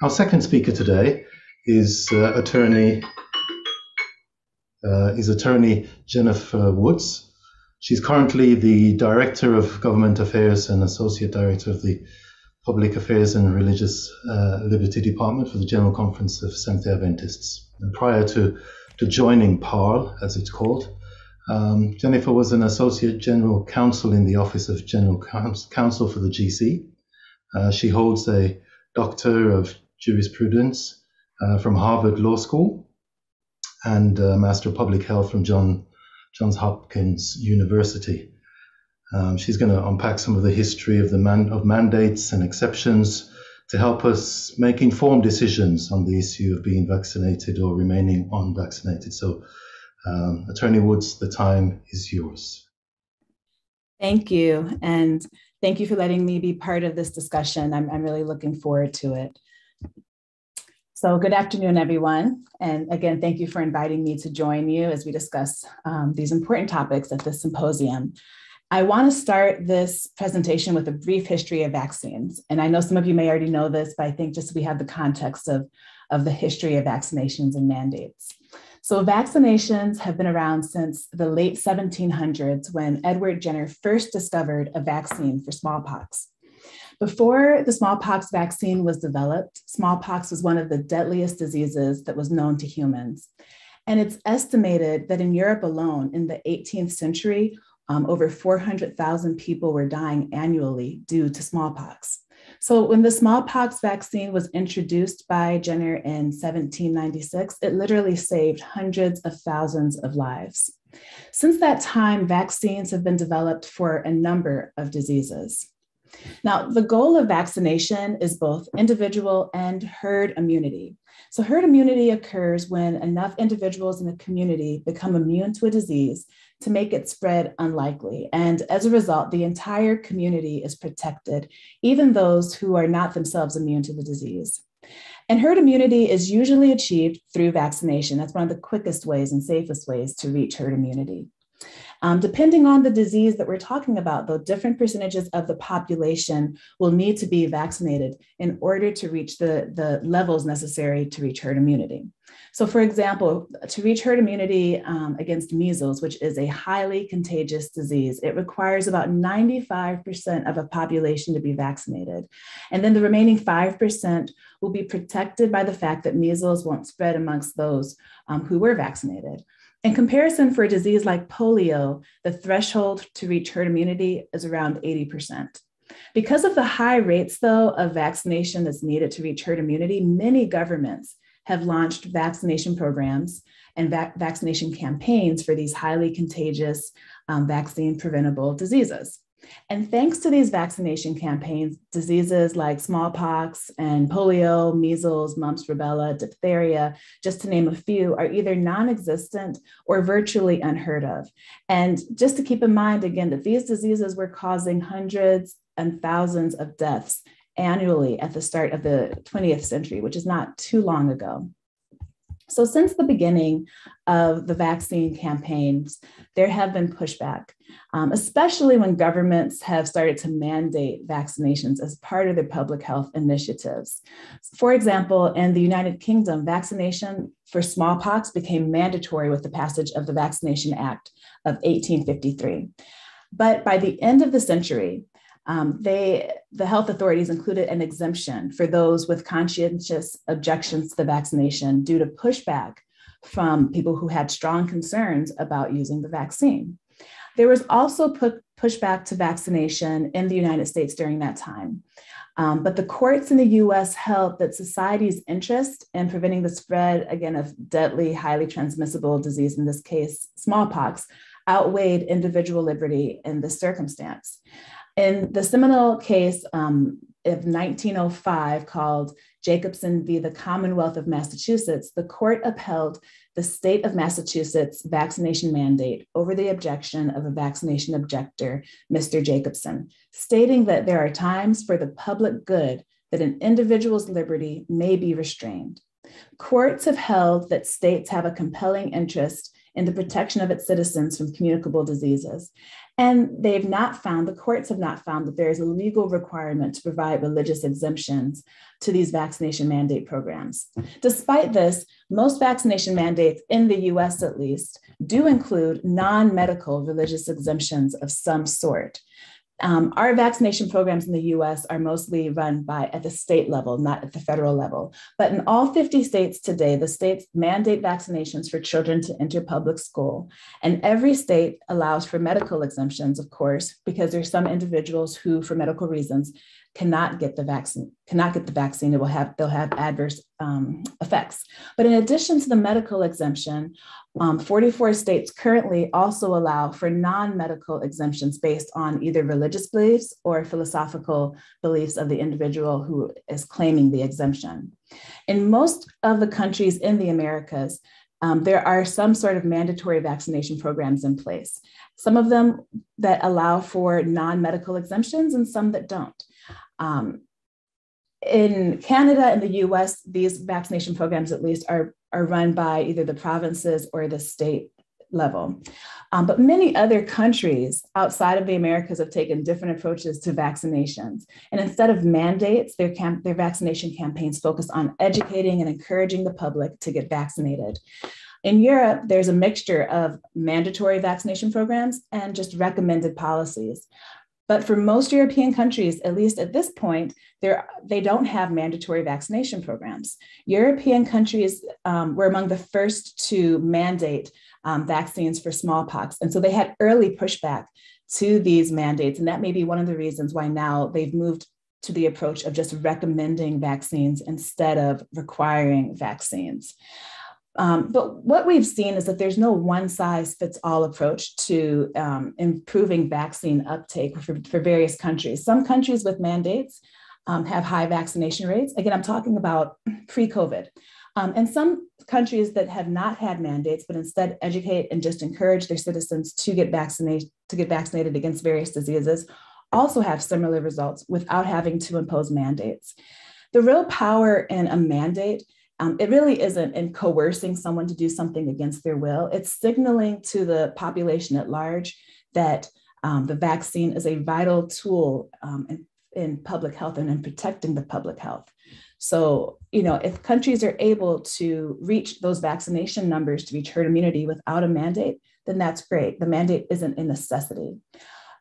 Our second speaker today is attorney Jennifer Woods. She's currently the Director of Government Affairs and Associate Director of the Public Affairs and Religious Liberty Department for the General Conference of Seventh-day Adventists. And prior to joining PARL, as it's called, Jennifer was an Associate General Counsel in the Office of General Counsel for the GC. She holds a Doctor of Jurisprudence from Harvard Law School and Master of Public Health from Johns Hopkins University. She's going to unpack some of the history of mandates and exceptions to help us make informed decisions on the issue of being vaccinated or remaining unvaccinated. So, Attorney Woods, the time is yours. Thank you. And thank you for letting me be part of this discussion. I'm really looking forward to it. So good afternoon, everyone. And again, thank you for inviting me to join you as we discuss these important topics at this symposium. I want to start this presentation with a brief history of vaccines. And I know some of you may already know this, but I think just so we have the context of the history of vaccinations and mandates. So vaccinations have been around since the late 1700s when Edward Jenner first discovered a vaccine for smallpox. Before the smallpox vaccine was developed, smallpox was one of the deadliest diseases that was known to humans. And it's estimated that in Europe alone, in the 18th century, over 400,000 people were dying annually due to smallpox. So when the smallpox vaccine was introduced by Jenner in 1796, it literally saved hundreds of thousands of lives. Since that time, vaccines have been developed for a number of diseases. Now, the goal of vaccination is both individual and herd immunity. So herd immunity occurs when enough individuals in a community become immune to a disease to make it spread unlikely. And as a result, the entire community is protected, even those who are not themselves immune to the disease. And herd immunity is usually achieved through vaccination. That's one of the quickest ways and safest ways to reach herd immunity. Depending on the disease that we're talking about, though, different percentages of the population will need to be vaccinated in order to reach the levels necessary to reach herd immunity. So, for example, to reach herd immunity against measles, which is a highly contagious disease, it requires about 95% of a population to be vaccinated. And then the remaining 5% will be protected by the fact that measles won't spread amongst those who were vaccinated. In comparison, for a disease like polio, the threshold to reach herd immunity is around 80%. Because of the high rates, though, of vaccination that's needed to reach herd immunity, many governments have launched vaccination programs and vaccination campaigns for these highly contagious vaccine-preventable diseases. And thanks to these vaccination campaigns, diseases like smallpox and polio, measles, mumps, rubella, diphtheria, just to name a few, are either non-existent or virtually unheard of. And just to keep in mind, again, that these diseases were causing hundreds and thousands of deaths annually at the start of the 20th century, which is not too long ago. So since the beginning of the vaccine campaigns, there have been pushback, especially when governments have started to mandate vaccinations as part of their public health initiatives. For example, in the United Kingdom, vaccination for smallpox became mandatory with the passage of the Vaccination Act of 1853. But by the end of the century, the health authorities included an exemption for those with conscientious objections to the vaccination due to pushback from people who had strong concerns about using the vaccine. There was also pushback to vaccination in the United States during that time. But the courts in the US held that society's interest in preventing the spread, again, of deadly, highly transmissible disease, in this case, smallpox, outweighed individual liberty in this circumstance. In the seminal case of 1905 called Jacobson v. the Commonwealth of Massachusetts, the court upheld the state of Massachusetts vaccination mandate over the objection of a vaccination objector, Mr. Jacobson, stating that there are times for the public good that an individual's liberty may be restrained. Courts have held that states have a compelling interest in the protection of its citizens from communicable diseases. And the courts have not found that there is a legal requirement to provide religious exemptions to these vaccination mandate programs. Despite this, most vaccination mandates in the US at least do include non-medical religious exemptions of some sort. Our vaccination programs in the US are mostly run at the state level, not at the federal level. But in all 50 states today, the states mandate vaccinations for children to enter public school. And every state allows for medical exemptions, of course, because there's some individuals who, for medical reasons, cannot get the vaccine. They'll have adverse effects. But in addition to the medical exemption, 44 states currently also allow for non-medical exemptions based on either religious beliefs or philosophical beliefs of the individual who is claiming the exemption. In most of the countries in the Americas, there are some sort of mandatory vaccination programs in place. Some of them that allow for non-medical exemptions and some that don't. In Canada and the US, these vaccination programs at least are run by either the provinces or the state level. But many other countries outside of the Americas have taken different approaches to vaccinations. And instead of mandates, their vaccination campaigns focus on educating and encouraging the public to get vaccinated. In Europe, there's a mixture of mandatory vaccination programs and just recommended policies. But for most European countries, at least at this point, they don't have mandatory vaccination programs. European countries were among the first to mandate vaccines for smallpox. And so they had early pushback to these mandates. And that may be one of the reasons why now they've moved to the approach of just recommending vaccines instead of requiring vaccines. But what we've seen is that there's no one-size-fits-all approach to improving vaccine uptake for various countries. Some countries with mandates have high vaccination rates. Again, I'm talking about pre-COVID. And some countries that have not had mandates, but instead educate and just encourage their citizens to get vaccinated against various diseases, also have similar results without having to impose mandates. The real power in a mandate, it really isn't in coercing someone to do something against their will. It's signaling to the population at large that the vaccine is a vital tool in public health and in protecting the public health. So, if countries are able to reach those vaccination numbers to reach herd immunity without a mandate, then that's great. The mandate isn't a necessity.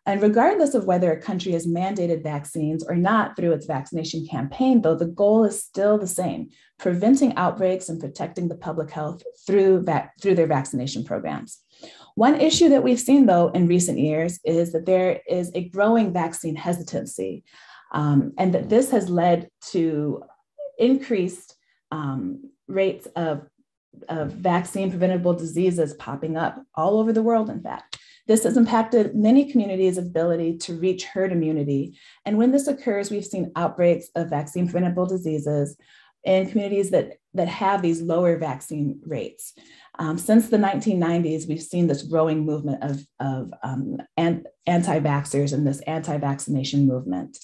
And regardless of whether a country has mandated vaccines or not through its vaccination campaign, though, the goal is still the same: preventing outbreaks and protecting the public health through their vaccination programs. One issue that we've seen, though, in recent years is that there is a growing vaccine hesitancy, and that this has led to increased rates of vaccine preventable diseases popping up all over the world, in fact. This has impacted many communities' ability to reach herd immunity. And when this occurs, we've seen outbreaks of vaccine preventable diseases in communities that have these lower vaccine rates. Since the 1990s, we've seen this growing movement of anti-vaxxers and this anti-vaccination movement.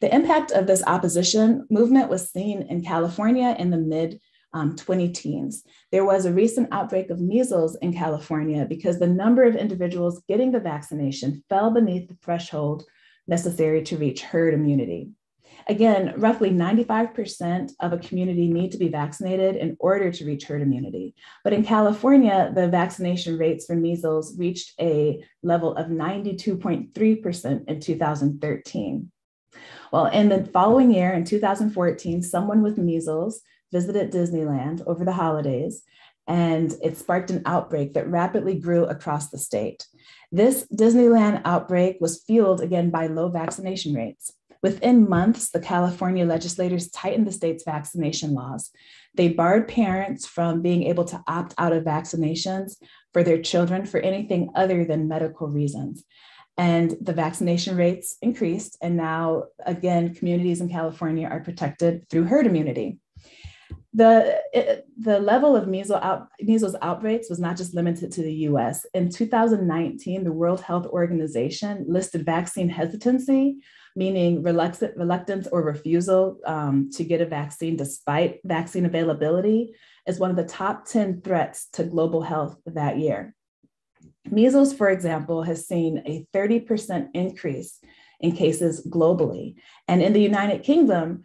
The impact of this opposition movement was seen in California in the mid-2010s. There was a recent outbreak of measles in California because the number of individuals getting the vaccination fell beneath the threshold necessary to reach herd immunity. Again, roughly 95% of a community need to be vaccinated in order to reach herd immunity. But in California, the vaccination rates for measles reached a level of 92.3% in 2013. Well, in the following year, in 2014, someone with measles visited Disneyland over the holidays, and it sparked an outbreak that rapidly grew across the state. This Disneyland outbreak was fueled again by low vaccination rates. Within months, the California legislators tightened the state's vaccination laws. They barred parents from being able to opt out of vaccinations for their children for anything other than medical reasons. And the vaccination rates increased. And now, again, communities in California are protected through herd immunity. The level of measles outbreaks was not just limited to the US. In 2019, the World Health Organization listed vaccine hesitancy, meaning reluctance or refusal to get a vaccine despite vaccine availability, as one of the top 10 threats to global health that year. Measles, for example, has seen a 30% increase in cases globally. And in the United Kingdom,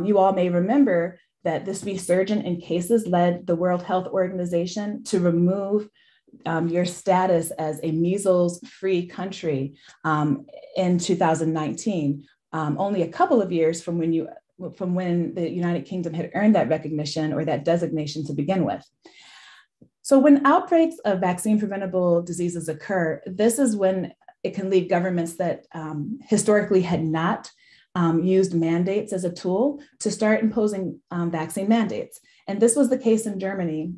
you all may remember that this resurgence in cases led the World Health Organization to remove your status as a measles-free country in 2019, only a couple of years from when the United Kingdom had earned that recognition or that designation to begin with. So when outbreaks of vaccine-preventable diseases occur, this is when it can lead governments that historically had not used mandates as a tool to start imposing vaccine mandates. And this was the case in Germany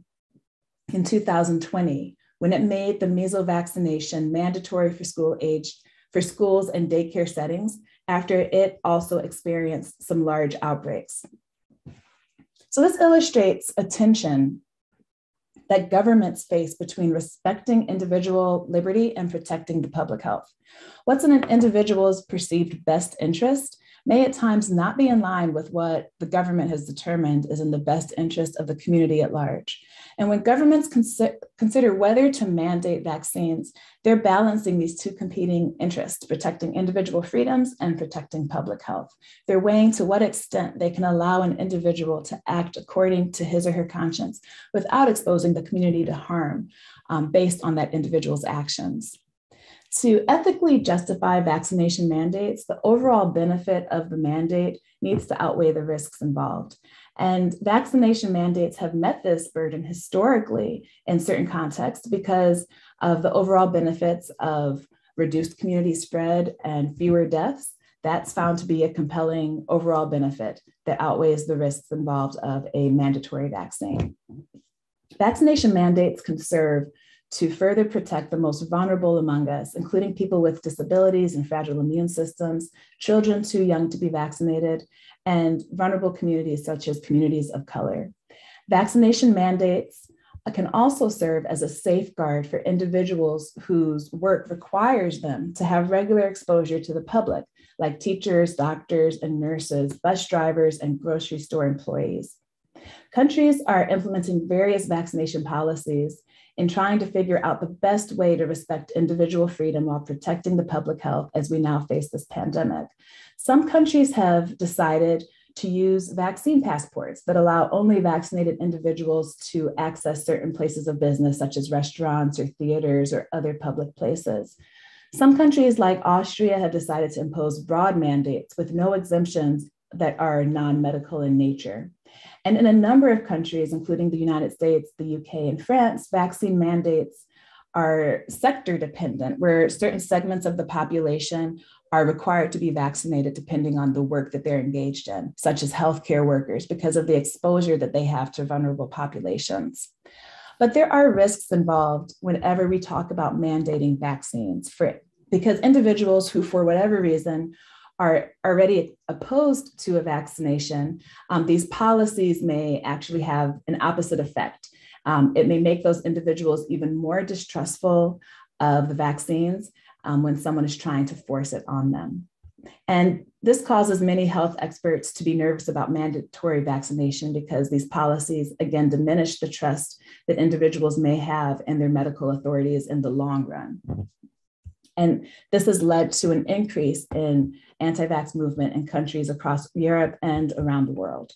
in 2020, when it made the measles vaccination mandatory for schools and daycare settings after it also experienced some large outbreaks. So this illustrates a tension that governments face between respecting individual liberty and protecting the public health. What's in an individual's perceived best interest may at times not be in line with what the government has determined is in the best interest of the community at large. And when governments consider whether to mandate vaccines, they're balancing these two competing interests, protecting individual freedoms and protecting public health. They're weighing to what extent they can allow an individual to act according to his or her conscience without exposing the community to harm based on that individual's actions. To ethically justify vaccination mandates, the overall benefit of the mandate needs to outweigh the risks involved. And vaccination mandates have met this burden historically in certain contexts because of the overall benefits of reduced community spread and fewer deaths. That's found to be a compelling overall benefit that outweighs the risks involved of a mandatory vaccine. Vaccination mandates can serve to further protect the most vulnerable among us, including people with disabilities and fragile immune systems, children too young to be vaccinated, and vulnerable communities such as communities of color. Vaccination mandates can also serve as a safeguard for individuals whose work requires them to have regular exposure to the public, like teachers, doctors, and nurses, bus drivers, and grocery store employees. Countries are implementing various vaccination policies in trying to figure out the best way to respect individual freedom while protecting the public health as we now face this pandemic. Some countries have decided to use vaccine passports that allow only vaccinated individuals to access certain places of business, such as restaurants or theaters or other public places. Some countries like Austria have decided to impose broad mandates with no exemptions that are non-medical in nature. And in a number of countries, including the United States, the UK, and France, vaccine mandates are sector dependent, where certain segments of the population are required to be vaccinated depending on the work that they're engaged in, such as healthcare workers, because of the exposure that they have to vulnerable populations. But there are risks involved whenever we talk about mandating vaccines, because individuals who, for whatever reason, are already opposed to a vaccination, these policies may actually have an opposite effect. It may make those individuals even more distrustful of the vaccines when someone is trying to force it on them. And this causes many health experts to be nervous about mandatory vaccination because these policies, again, diminish the trust that individuals may have in their medical authorities in the long run. And this has led to an increase in anti-vax movement in countries across Europe and around the world.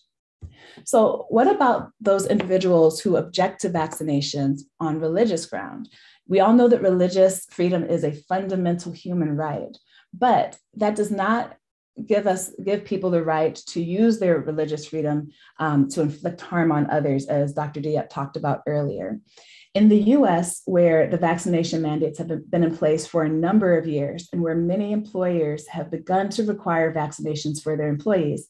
So what about those individuals who object to vaccinations on religious ground? We all know that religious freedom is a fundamental human right, but that does not give people the right to use their religious freedom to inflict harm on others, as Dr. Diep talked about earlier. In the US, where the vaccination mandates have been in place for a number of years and where many employers have begun to require vaccinations for their employees,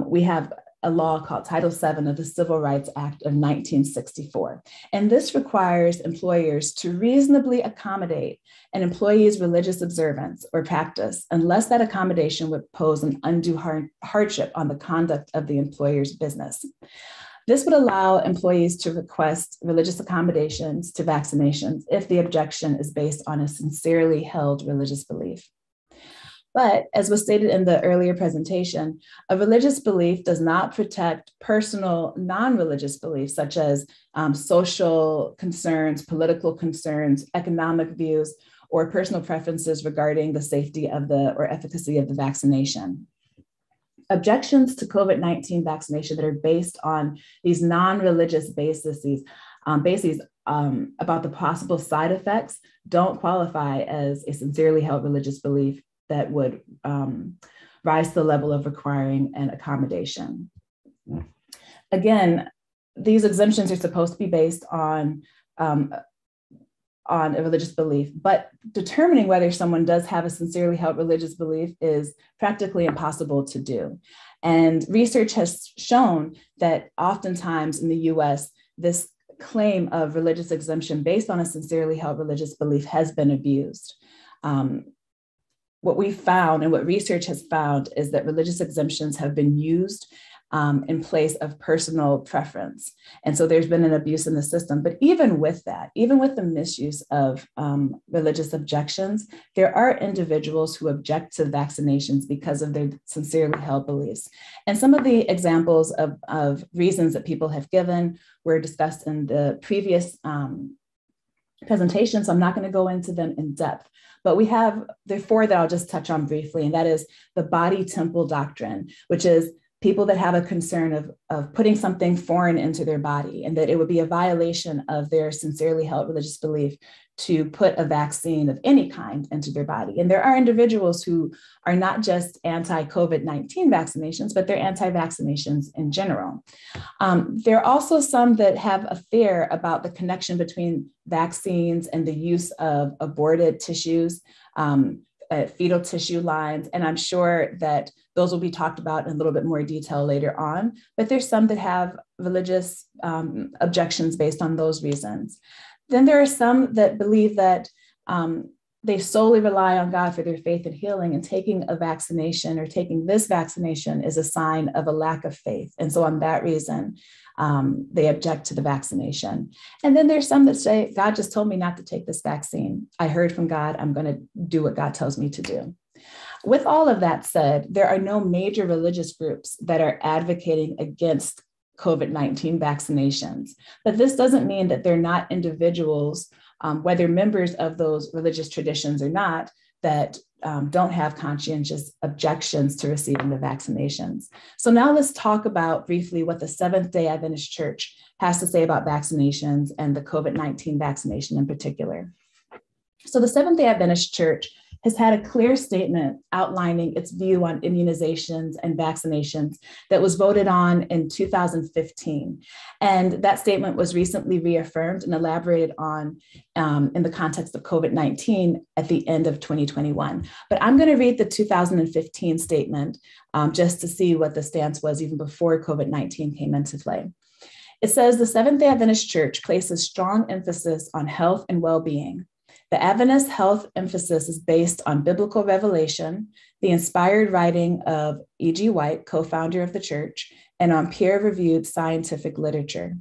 we have a law called Title VII of the Civil Rights Act of 1964. And this requires employers to reasonably accommodate an employee's religious observance or practice unless that accommodation would pose an undue hardship on the conduct of the employer's business. This would allow employees to request religious accommodations to vaccinations if the objection is based on a sincerely held religious belief. But as was stated in the earlier presentation, a religious belief does not protect personal non-religious beliefs, such as social concerns, political concerns, economic views, or personal preferences regarding the safety of or efficacy of the vaccination. Objections to COVID-19 vaccination that are based on these non-religious bases about the possible side effects don't qualify as a sincerely held religious belief that would rise to the level of requiring an accommodation. Again, these exemptions are supposed to be based on a religious belief, but determining whether someone does have a sincerely held religious belief is practically impossible to do. And research has shown that oftentimes in the US, this claim of religious exemption based on a sincerely held religious belief has been abused. What we found and what research has found is that religious exemptions have been used in place of personal preference. And so there's been an abuse in the system. But even with that, even with the misuse of religious objections, there are individuals who object to vaccinations because of their sincerely held beliefs. And some of the examples of reasons that people have given were discussed in the previous presentation, so I'm not going to go into them in depth. But there are four that I'll just touch on briefly, and that is the body temple doctrine, which is people that have a concern of putting something foreign into their body, and that it would be a violation of their sincerely held religious belief to put a vaccine of any kind into their body. And there are individuals who are not just anti-COVID-19 vaccinations, but they're anti-vaccinations in general. There are also some that have a fear about the connection between vaccines and the use of aborted tissues, fetal tissue lines, and I'm sure that those will be talked about in a little bit more detail later on, but there's some that have religious objections based on those reasons. Then there are some that believe that they solely rely on God for their faith and healing, and taking a vaccination or taking this vaccination is a sign of a lack of faith. And so on that reason, they object to the vaccination. And then there's some that say, God just told me not to take this vaccine. I heard from God, I'm going to do what God tells me to do. With all of that said, there are no major religious groups that are advocating against COVID-19 vaccinations. But this doesn't mean that they're not individuals, whether members of those religious traditions or not, that don't have conscientious objections to receiving the vaccinations. So now let's talk about briefly what the Seventh-day Adventist Church has to say about vaccinations and the COVID-19 vaccination in particular. So the Seventh-day Adventist Church has had a clear statement outlining its view on immunizations and vaccinations that was voted on in 2015. And that statement was recently reaffirmed and elaborated on in the context of COVID-19 at the end of 2021. But I'm going to read the 2015 statement just to see what the stance was even before COVID-19 came into play. It says, the Seventh-day Adventist Church places strong emphasis on health and well-being. The Adventist health emphasis is based on biblical revelation, the inspired writing of E.G. White, co-founder of the church, and on peer-reviewed scientific literature.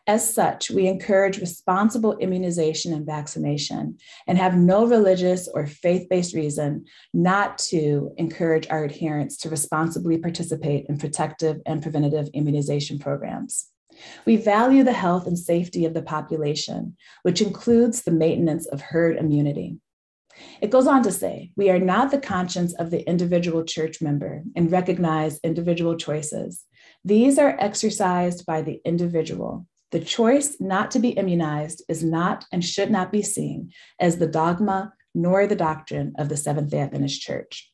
As such, we encourage responsible immunization and vaccination and have no religious or faith-based reason not to encourage our adherents to responsibly participate in protective and preventative immunization programs. We value the health and safety of the population, which includes the maintenance of herd immunity. It goes on to say, we are not the conscience of the individual church member and recognize individual choices. These are exercised by the individual. The choice not to be immunized is not and should not be seen as the dogma nor the doctrine of the Seventh-day Adventist Church.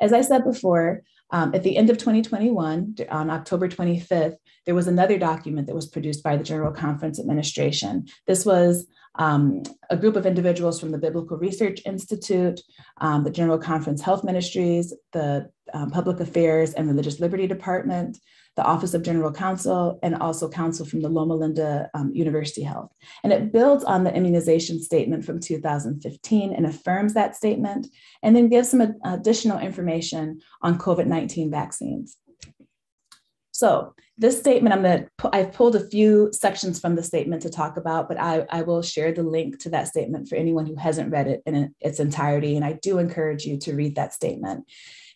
As I said before, at the end of 2021, on October 25th, there was another document that was produced by the General Conference Administration. This was a group of individuals from the Biblical Research Institute, the General Conference Health Ministries, the Public Affairs and Religious Liberty Department, the Office of General Counsel, and also counsel from the Loma Linda University Health. And it builds on the immunization statement from 2015 and affirms that statement, and then gives some additional information on COVID-19 vaccines. So this statement, I've pulled a few sections from the statement to talk about, but I will share the link to that statement for anyone who hasn't read it in its entirety. And I do encourage you to read that statement.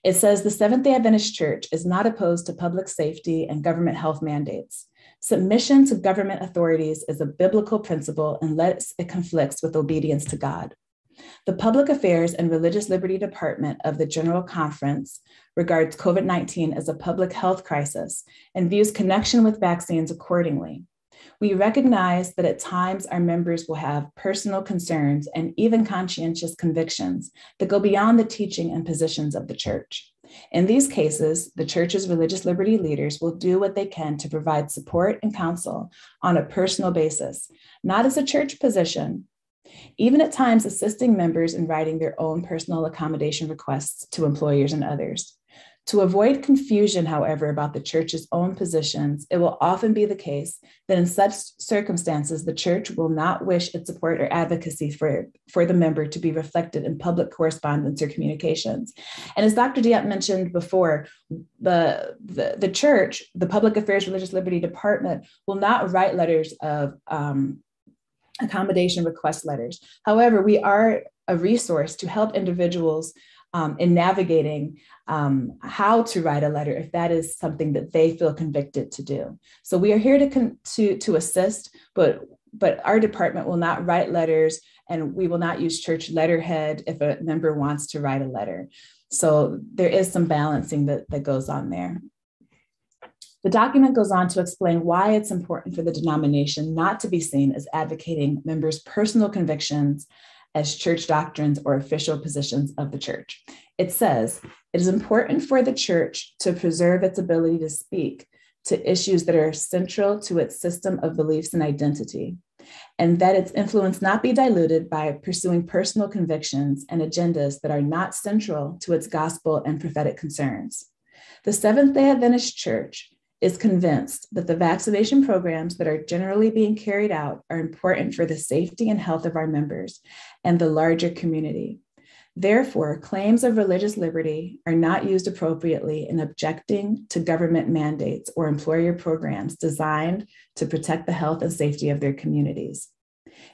It says, the Seventh-day Adventist Church is not opposed to public safety and government health mandates. Submission to government authorities is a biblical principle unless it conflicts with obedience to God. The Public Affairs and Religious Liberty Department of the General Conference regards COVID-19 as a public health crisis and views connection with vaccines accordingly. We recognize that at times our members will have personal concerns and even conscientious convictions that go beyond the teaching and positions of the church. In these cases, the church's religious liberty leaders will do what they can to provide support and counsel on a personal basis, not as a church position, even at times assisting members in writing their own personal accommodation requests to employers and others. To avoid confusion, however, about the church's own positions, it will often be the case that in such circumstances, the church will not wish its support or advocacy for the member to be reflected in public correspondence or communications. And as Dr. Diop mentioned before, the church, the Public Affairs Religious Liberty Department, will not write letters of accommodation request letters. However, we are a resource to help individuals in navigating how to write a letter if that is something that they feel convicted to do. So we are here to assist, but our department will not write letters, and we will not use church letterhead if a member wants to write a letter. So there is some balancing that goes on there. The document goes on to explain why it's important for the denomination not to be seen as advocating members' personal convictions as church doctrines or official positions of the church. It says, it is important for the church to preserve its ability to speak to issues that are central to its system of beliefs and identity, and that its influence not be diluted by pursuing personal convictions and agendas that are not central to its gospel and prophetic concerns. The Seventh-day Adventist Church is convinced that the vaccination programs that are generally being carried out are important for the safety and health of our members and the larger community. Therefore, claims of religious liberty are not used appropriately in objecting to government mandates or employer programs designed to protect the health and safety of their communities.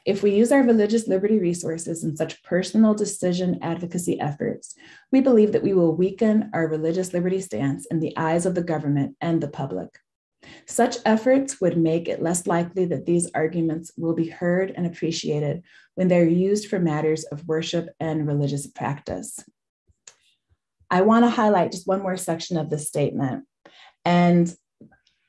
If we use our religious liberty resources in such personal decision advocacy efforts, we believe that we will weaken our religious liberty stance in the eyes of the government and the public. Such efforts would make it less likely that these arguments will be heard and appreciated when they're used for matters of worship and religious practice. I want to highlight just one more section of this statement. And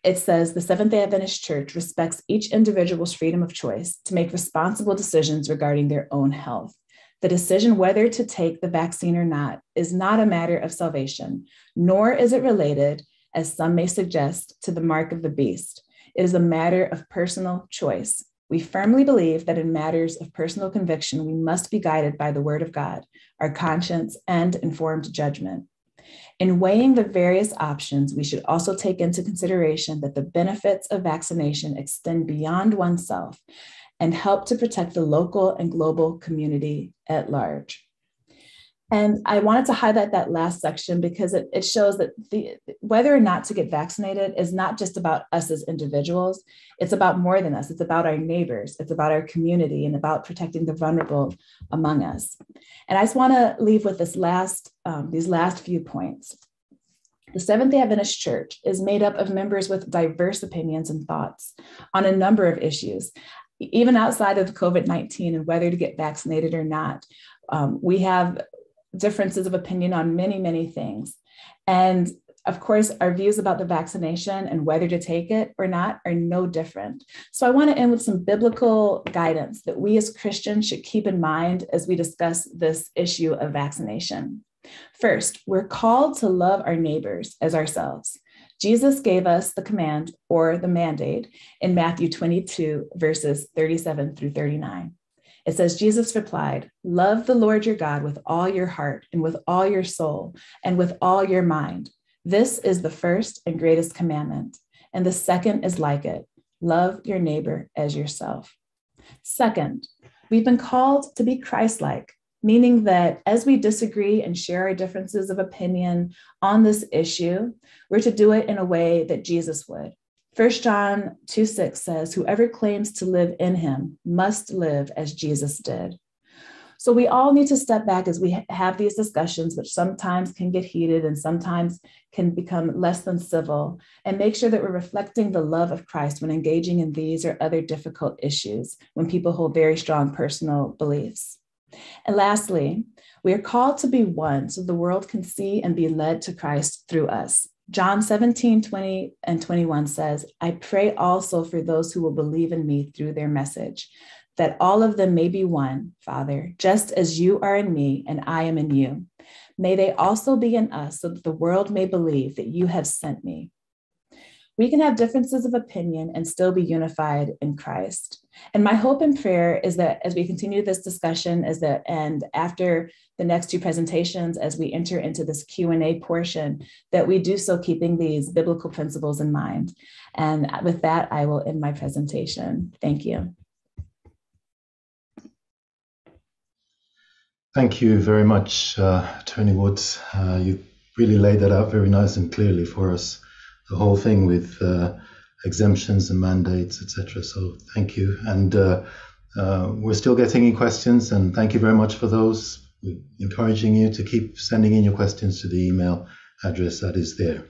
it says, the Seventh-day Adventist Church respects each individual's freedom of choice to make responsible decisions regarding their own health. The decision whether to take the vaccine or not is not a matter of salvation, nor is it related, as some may suggest, to the mark of the beast. It is a matter of personal choice. We firmly believe that in matters of personal conviction, we must be guided by the word of God, our conscience, and informed judgment. In weighing the various options, we should also take into consideration that the benefits of vaccination extend beyond oneself and help to protect the local and global community at large. And I wanted to highlight that last section because it shows that whether or not to get vaccinated is not just about us as individuals. It's about more than us. It's about our neighbors. It's about our community and about protecting the vulnerable among us. And I just want to leave with these last few points. The Seventh-day Adventist Church is made up of members with diverse opinions and thoughts on a number of issues, even outside of COVID-19 and whether to get vaccinated or not. We have differences of opinion on many, many things. And of course, our views about the vaccination and whether to take it or not are no different. So I want to end with some biblical guidance that we as Christians should keep in mind as we discuss this issue of vaccination. First, we're called to love our neighbors as ourselves. Jesus gave us the command or the mandate in Matthew 22, verses 37 through 39. It says, Jesus replied, love the Lord your God with all your heart and with all your soul and with all your mind. This is the first and greatest commandment. And the second is like it. Love your neighbor as yourself. Second, we've been called to be Christ-like. meaning that as we disagree and share our differences of opinion on this issue, we're to do it in a way that Jesus would. 1 John 2:6 says, whoever claims to live in him must live as Jesus did. So we all need to step back as we have these discussions, which sometimes can get heated and sometimes can become less than civil, and make sure that we're reflecting the love of Christ when engaging in these or other difficult issues when people hold very strong personal beliefs. And lastly, we are called to be one so the world can see and be led to Christ through us. John 17:20 and 21 says, I pray also for those who will believe in me through their message, that all of them may be one, Father, just as you are in me and I am in you. May they also be in us so that the world may believe that you have sent me. We can have differences of opinion and still be unified in Christ. And my hope and prayer is that as we continue this discussion, and after the next two presentations, as we enter into this Q&A portion, that we do so keeping these biblical principles in mind. And with that, I will end my presentation. Thank you. Thank you very much, Attorney Woods. You really laid that out very nice and clearly for us, the whole thing with exemptions and mandates, etc. So thank you. And we're still getting in questions, and thank you very much for those. We're encouraging you to keep sending in your questions to the email address that is there.